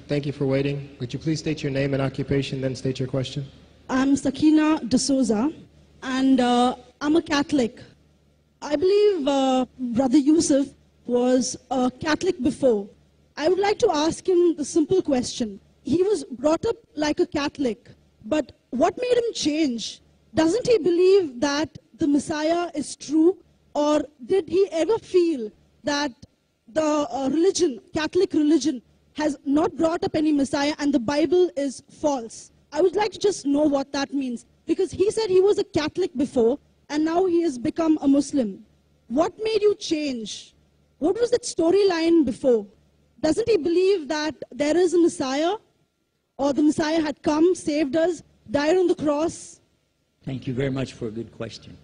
Thank you for waiting. Would you please state your name and occupation, then state your question? I'm Sakina D'Souza, and I'm a Catholic. I believe Brother Yusuf was a Catholic before. I would like to ask him the simple question. He was brought up like a Catholic, but what made him change? Doesn't he believe that the Messiah is true, or did he ever feel that the religion, Catholic religion, has not brought up any Messiah and the Bible is false? I would like to just know what that means, because he said he was a Catholic before and now he has become a Muslim. What made you change? What was that storyline before? Doesn't he believe that there is a Messiah, or the Messiah had come, saved us, died on the cross? Thank you very much for a good question.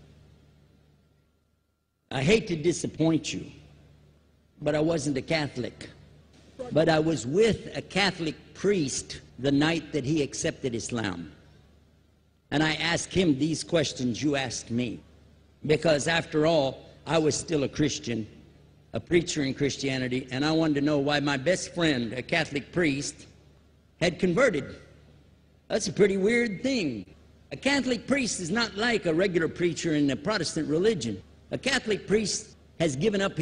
I hate to disappoint you, but I wasn't a Catholic. But I was with a Catholic priest the night that he accepted Islam. And I asked him these questions you asked me. Because after all, I was still a Christian, a preacher in Christianity, and I wanted to know why my best friend, a Catholic priest, had converted. That's a pretty weird thing. A Catholic priest is not like a regular preacher in the Protestant religion. A Catholic priest has given up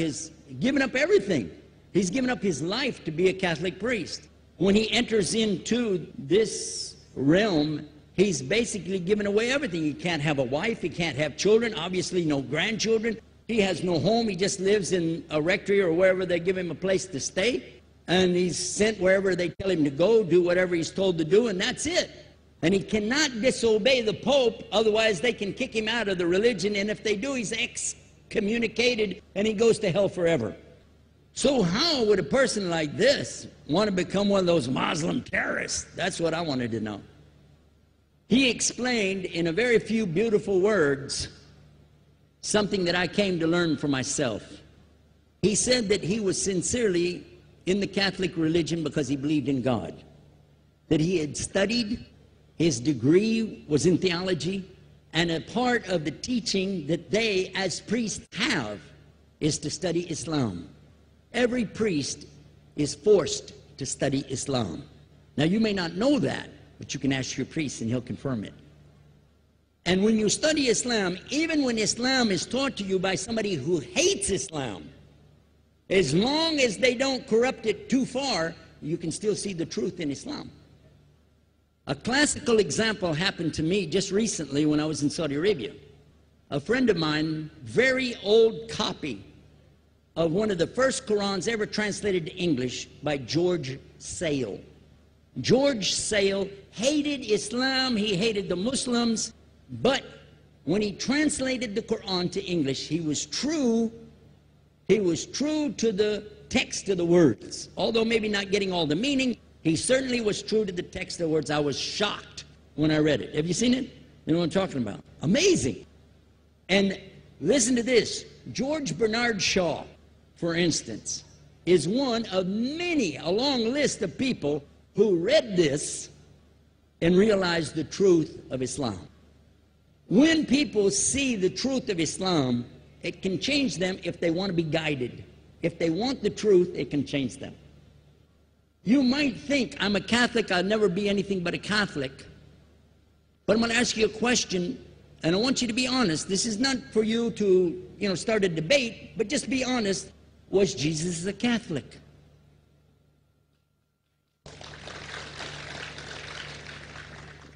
everything. He's given up his life to be a Catholic priest. When he enters into this realm, he's basically given away everything. He can't have a wife, he can't have children, obviously no grandchildren. He has no home, he just lives in a rectory or wherever they give him a place to stay. And he's sent wherever they tell him to go, do whatever he's told to do, and that's it. And he cannot disobey the Pope, otherwise they can kick him out of the religion, and if they do, he's excommunicated and he goes to hell forever. So how would a person like this want to become one of those Muslim terrorists? That's what I wanted to know. He explained in a very few beautiful words something that I came to learn for myself. He said that he was sincerely in the Catholic religion because he believed in God, that he had studied, his degree was in theology, and a part of the teaching that they as priests have is to study Islam. Every priest is forced to study Islam. Now you may not know that, but you can ask your priest and he'll confirm it. And when you study Islam, even when Islam is taught to you by somebody who hates Islam, as long as they don't corrupt it too far, you can still see the truth in Islam. A classical example happened to me just recently when I was in Saudi Arabia. A friend of mine, very old copy of one of the first Qurans ever translated to English by George Sale. George Sale hated Islam, he hated the Muslims, but when he translated the Quran to English, he was true to the text of the words. Although maybe not getting all the meaning, he certainly was true to the text of the words. I was shocked when I read it. Have you seen it? You know what I'm talking about? Amazing. And listen to this. George Bernard Shaw, for instance, is one of many, a long list of people who read this and realized the truth of Islam. When people see the truth of Islam, it can change them if they want to be guided. If they want the truth, it can change them. You might think, I'm a Catholic, I'll never be anything but a Catholic. But I'm going to ask you a question, and I want you to be honest. This is not for you to, start a debate, but just be honest. Was Jesus a Catholic?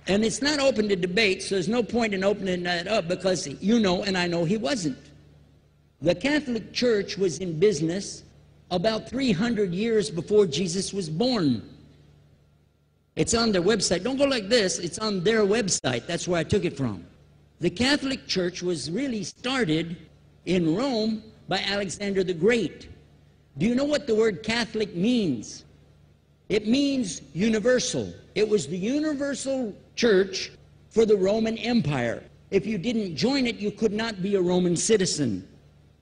And it's not open to debate, so there's no point in opening that up, because you know and I know he wasn't. The Catholic Church was in business about 300 years before Jesus was born. It's on their website. Don't go like this. It's on their website. That's where I took it from. The Catholic Church was really started in Rome by Alexander the Great. Do you know what the word Catholic means? It means universal. It was the universal church for the Roman Empire. If you didn't join it, you could not be a Roman citizen.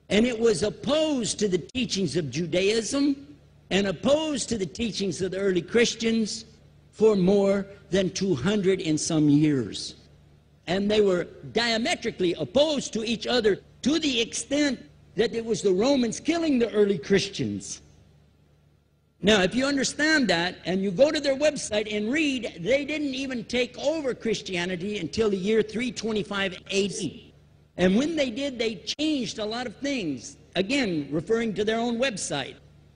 And it was opposed to the teachings of Judaism and opposed to the teachings of the early Christians for more than 200 and some years. And they were diametrically opposed to each other to the extent that it was the Romans killing the early Christians. Now, if you understand that, and you go to their website and read, they didn't even take over Christianity until the year 325 AD. And when they did, they changed a lot of things, again, referring to their own website.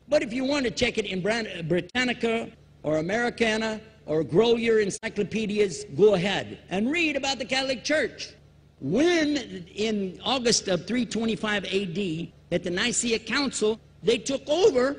But if you want to check it in Britannica or Americana or grow your encyclopedias, go ahead and read about the Catholic Church. When, in August of 325 AD, at the Nicaea Council, they took over,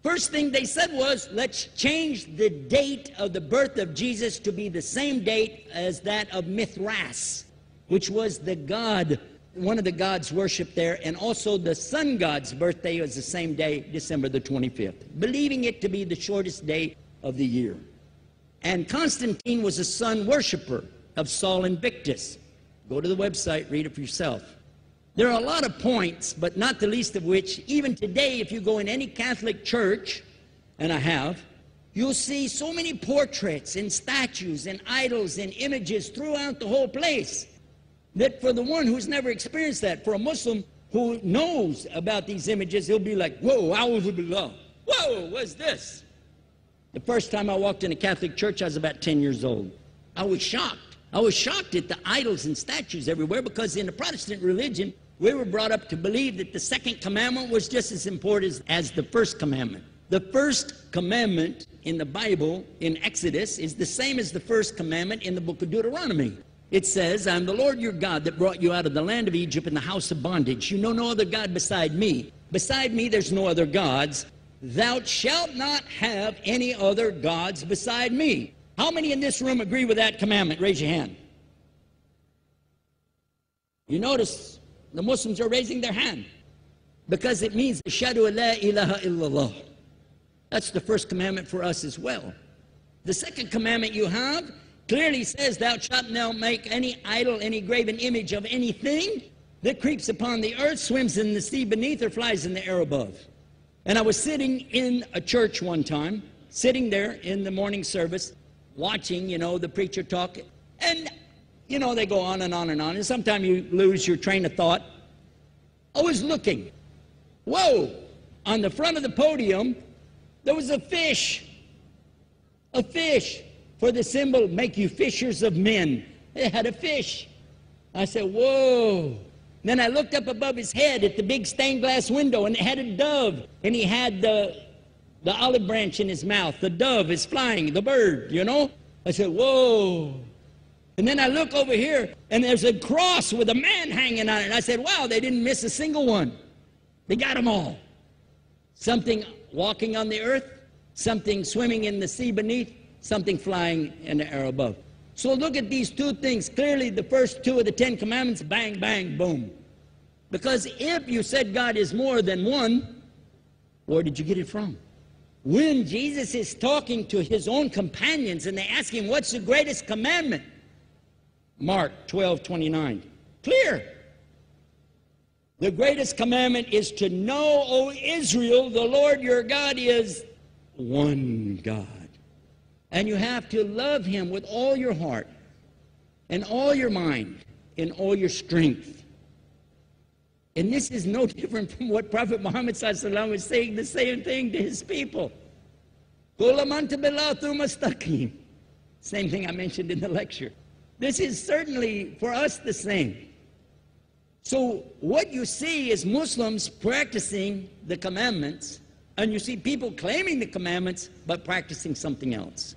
first thing they said was, let's change the date of the birth of Jesus to be the same date as that of Mithras, which was the god, one of the gods worshipped there, and also the sun god's birthday was the same day, December the 25th, believing it to be the shortest day of the year. And Constantine was a sun worshiper of Sol Invictus. Go to the website, read it for yourself. There are a lot of points, but not the least of which, even today, if you go in any Catholic church, and I have, you'll see so many portraits and statues and idols and images throughout the whole place, that for the one who's never experienced that, for a Muslim who knows about these images, he'll be like, whoa, a'udhu billah. Whoa, what's this? The first time I walked in a Catholic church, I was about 10 years old. I was shocked. I was shocked at the idols and statues everywhere, because in the Protestant religion, we were brought up to believe that the second commandment was just as important as the first commandment. The first commandment in the Bible, in Exodus, is the same as the first commandment in the book of Deuteronomy. It says, I'm the Lord your God that brought you out of the land of Egypt in the house of bondage. You know no other God beside me. Beside me there's no other gods. Thou shalt not have any other gods beside me. How many in this room agree with that commandment? Raise your hand. You notice the Muslims are raising their hand because it means Ashhadu an la ilaha illallah. That's the first commandment for us as well. The second commandment you have clearly says, thou shalt not make any idol, any graven image of anything that creeps upon the earth, swims in the sea beneath, or flies in the air above. And I was sitting in a church one time, sitting there in the morning service, watching, the preacher talk, and, they go on and on and on, and sometimes you lose your train of thought. I was looking. Whoa! On the front of the podium, there was a fish. A fish. For the symbol, make you fishers of men. It had a fish. I said, whoa. Then I looked up above his head at the big stained glass window, and it had a dove, and he had the olive branch in his mouth. The dove is flying, the bird, I said, whoa. And then I look over here, and there's a cross with a man hanging on it. And I said, wow, they didn't miss a single one. They got them all. Something walking on the earth, something swimming in the sea beneath, something flying in the air above. So look at these two things. Clearly, the first two of the 10 commandments, bang, bang, boom. Because if you said God is more than one, where did you get it from? When Jesus is talking to his own companions and they ask him, what's the greatest commandment? Mark 12:29. Clear. The greatest commandment is to know, O Israel, the Lord your God is one God. And you have to love him with all your heart and all your mind and all your strength. And this is no different from what Prophet Muhammad ﷺ was saying, the same thing to his people. Same thing I mentioned in the lecture. This is certainly for us the same. So what you see is Muslims practicing the commandments, and you see people claiming the commandments but practicing something else.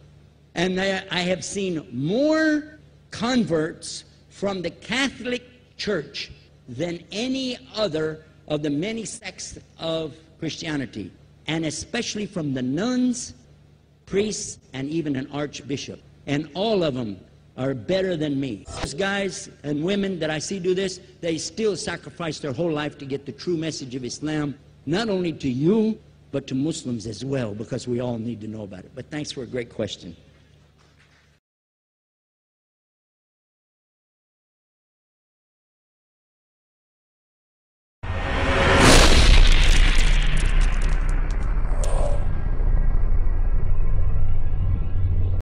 And I have seen more converts from the Catholic Church than any other of the many sects of Christianity, and especially from the nuns, priests, and even an archbishop. And all of them are better than me. Those guys and women that I see do this, they still sacrifice their whole life to get the true message of Islam, not only to you, but to Muslims as well, because we all need to know about it. But thanks for a great question.